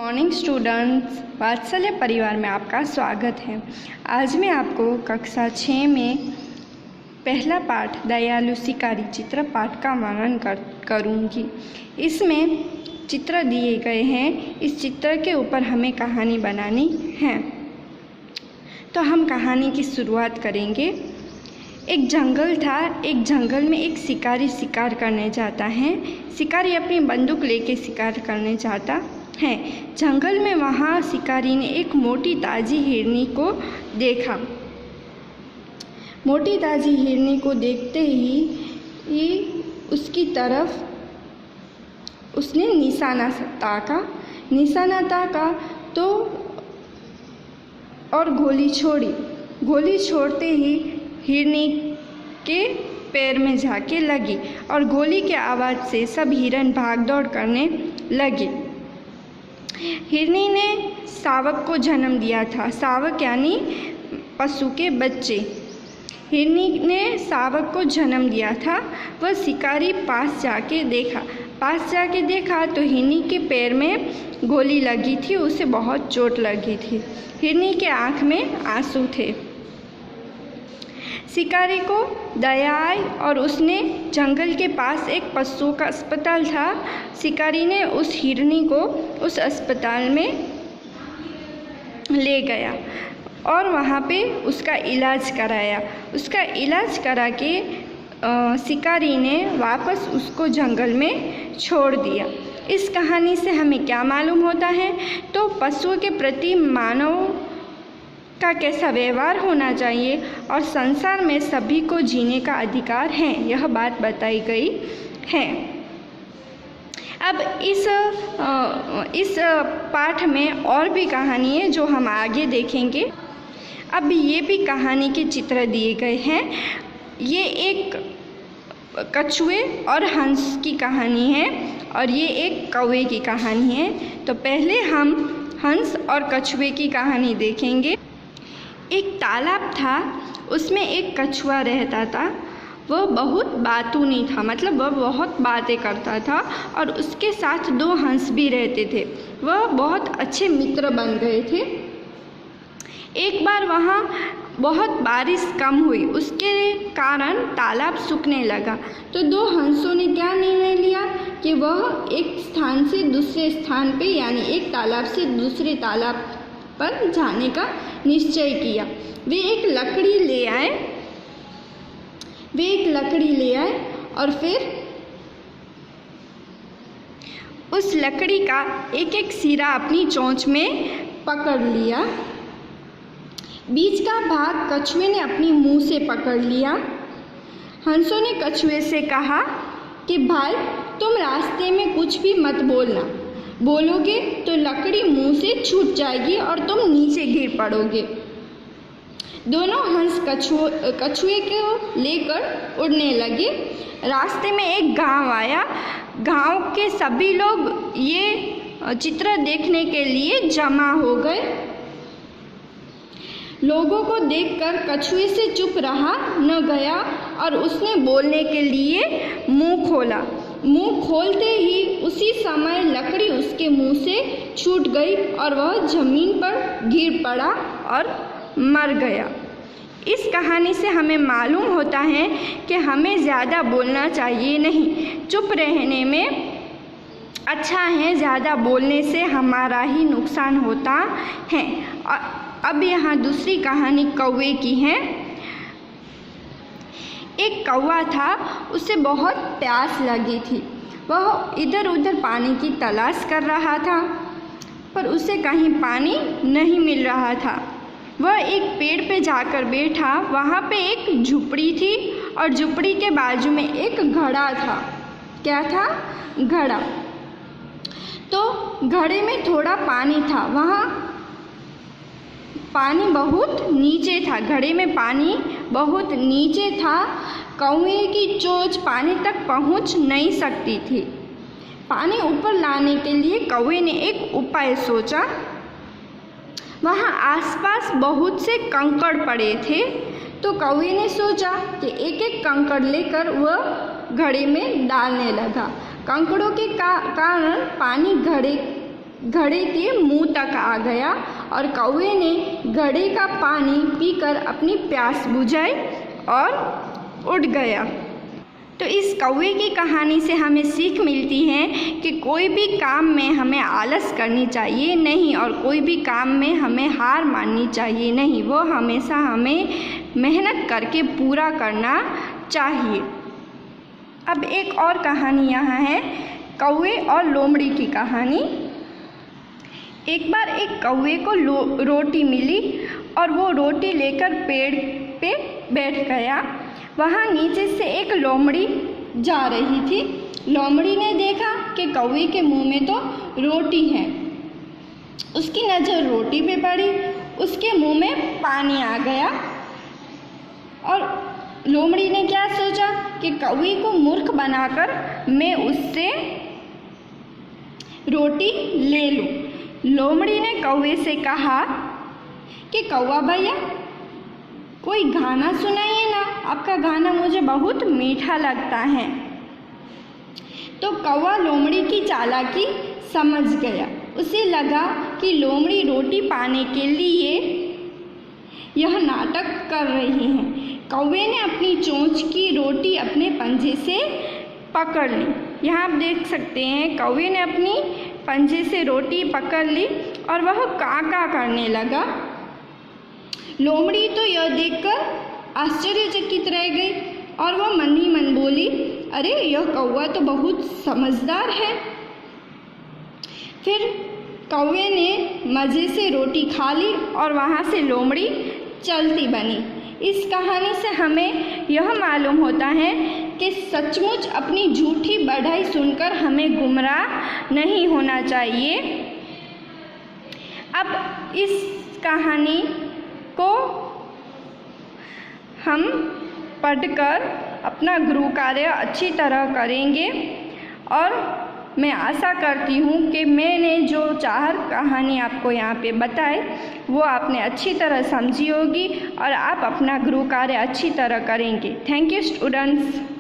Morning students, वात्सल्य परिवार में आपका स्वागत है। आज मैं आपको कक्षा 6 में पहला पाठ दयालु शिकारी चित्र पाठ का वर्णन करूँगी। इसमें चित्र दिए गए हैं, इस चित्र के ऊपर हमें कहानी बनानी है। तो हम कहानी की शुरुआत करेंगे। एक जंगल था। एक जंगल में एक शिकारी शिकार करने जाता है। शिकारी अपनी बंदूक लेके शिकार करने जाता है। जंगल में वहाँ शिकारी ने एक मोटी ताजी हिरनी को देखा। मोटी ताजी हिरनी को देखते ही उसकी तरफ उसने निशाना ताका तो और गोली छोड़ी। गोली छोड़ते ही हिरनी के पैर में जाके लगी और गोली के आवाज़ से सब हिरन भाग दौड़ करने लगे। हिरनी ने शावक को जन्म दिया था। शावक यानी पशु के बच्चे। हिरनी ने शावक को जन्म दिया था। वह शिकारी पास जाके देखा तो हिरनी के पैर में गोली लगी थी। उसे बहुत चोट लगी थी। हिरनी के आँख में आंसू थे। शिकारी को दया आई और उसने जंगल के पास एक पशुओं का अस्पताल था। शिकारी ने उस हिरनी को उस अस्पताल में ले गया और वहाँ पे उसका इलाज कराया। उसका इलाज करा के शिकारी ने वापस उसको जंगल में छोड़ दिया। इस कहानी से हमें क्या मालूम होता है? तो पशुओं के प्रति मानव का कैसा व्यवहार होना चाहिए और संसार में सभी को जीने का अधिकार है, यह बात बताई गई है। अब इस पाठ में और भी कहानी है जो हम आगे देखेंगे। अब ये भी कहानी के चित्र दिए गए हैं। ये एक कछुए और हंस की कहानी है और ये एक कौवे की कहानी है। तो पहले हम हंस और कछुए की कहानी देखेंगे। एक तालाब था, उसमें एक कछुआ रहता था। वह बहुत बातूनी था, मतलब वह बहुत बातें करता था और उसके साथ दो हंस भी रहते थे। वह बहुत अच्छे मित्र बन गए थे। एक बार वहाँ बहुत बारिश कम हुई, उसके कारण तालाब सूखने लगा। तो दो हंसों ने क्या निर्णय लिया कि वह एक स्थान से दूसरे स्थान पे यानी एक तालाब से दूसरे तालाब पर जाने का निश्चय किया। वे एक लकड़ी ले आए और फिर उस लकड़ी का एक एक सिरा अपनी चोंच में पकड़ लिया। बीच का भाग कछुए ने अपनी मुंह से पकड़ लिया। हंसों ने कछुए से कहा कि भाई, तुम रास्ते में कुछ भी मत बोलना। बोलोगे तो लकड़ी मुंह से छूट जाएगी और तुम नीचे गिर पड़ोगे। दोनों हंस कछुए को लेकर उड़ने लगे। रास्ते में एक गांव आया। गांव के सभी लोग ये चित्र देखने के लिए जमा हो गए। लोगों को देखकर कछुए से चुप रहा न गया और उसने बोलने के लिए मुंह खोला। मुंह खोलते ही उसी समय लकड़ी उसके मुंह से छूट गई और वह जमीन पर गिर पड़ा और मर गया। इस कहानी से हमें मालूम होता है कि हमें ज़्यादा बोलना चाहिए नहीं, चुप रहने में अच्छा है। ज़्यादा बोलने से हमारा ही नुकसान होता है। अब यहाँ दूसरी कहानी कौवे की है। एक कौवा था, उसे बहुत प्यास लगी थी। वह इधर उधर पानी की तलाश कर रहा था, पर उसे कहीं पानी नहीं मिल रहा था। वह एक पेड़ पे जाकर बैठा। वहाँ पे एक झुपड़ी थी और झुपड़ी के बाजू में एक घड़ा था। क्या था? घड़ा। तो घड़े में थोड़ा पानी था। वहाँ पानी बहुत नीचे था। घड़े में पानी बहुत नीचे था। कौवे की चोंच पानी तक पहुंच नहीं सकती थी। पानी ऊपर लाने के लिए कौवे ने एक उपाय सोचा। वहाँ आसपास बहुत से कंकड़ पड़े थे। तो कौवे ने सोचा कि एक एक कंकड़ लेकर वह घड़े में डालने लगा। कंकड़ों के कारण पानी घड़े घड़े के मुंह तक आ गया और कौवे ने घड़े का पानी पीकर अपनी प्यास बुझाई और उड़ गया। तो इस कौवे की कहानी से हमें सीख मिलती है कि कोई भी काम में हमें आलस करनी चाहिए नहीं और कोई भी काम में हमें हार माननी चाहिए नहीं, वो हमेशा हमें मेहनत करके पूरा करना चाहिए। अब एक और कहानी यहाँ है, कौवे और लोमड़ी की कहानी। एक बार एक कौवे को रोटी मिली और वो रोटी लेकर पेड़ पे बैठ गया। वहाँ नीचे से एक लोमड़ी जा रही थी। लोमड़ी ने देखा कि कौवे के मुंह में तो रोटी है। उसकी नज़र रोटी पे पड़ी, उसके मुंह में पानी आ गया और लोमड़ी ने क्या सोचा कि कौवे को मूर्ख बनाकर मैं उससे रोटी ले लूँ। लोमड़ी ने कौवे से कहा कि कौवा भैया कोई गाना सुनाइए ना, आपका गाना मुझे बहुत मीठा लगता है। तो कौवा लोमड़ी की चालाकी समझ गया। उसे लगा कि लोमड़ी रोटी पाने के लिए यह नाटक कर रही है। कौवे ने अपनी चोंच की रोटी अपने पंजे से पकड़ ली। यहाँ आप देख सकते हैं कौवे ने अपनी पंजे से रोटी पकड़ ली और वह काका करने लगा। लोमड़ी तो यह देखकर आश्चर्यचकित रह गई और वह मन ही मन बोली, अरे यह कौवा तो बहुत समझदार है। फिर कौवे ने मज़े से रोटी खा ली और वहाँ से लोमड़ी चलती बनी। इस कहानी से हमें यह मालूम होता है कि सचमुच अपनी झूठी बढ़ाई सुनकर हमें गुमराह नहीं होना चाहिए। अब इस कहानी को हम पढ़कर अपना गृह कार्य अच्छी तरह करेंगे और मैं आशा करती हूँ कि मैंने जो 4 कहानी आपको यहाँ पे बताई वो आपने अच्छी तरह समझी होगी और आप अपना गृह कार्य अच्छी तरह करेंगे। Thank you students.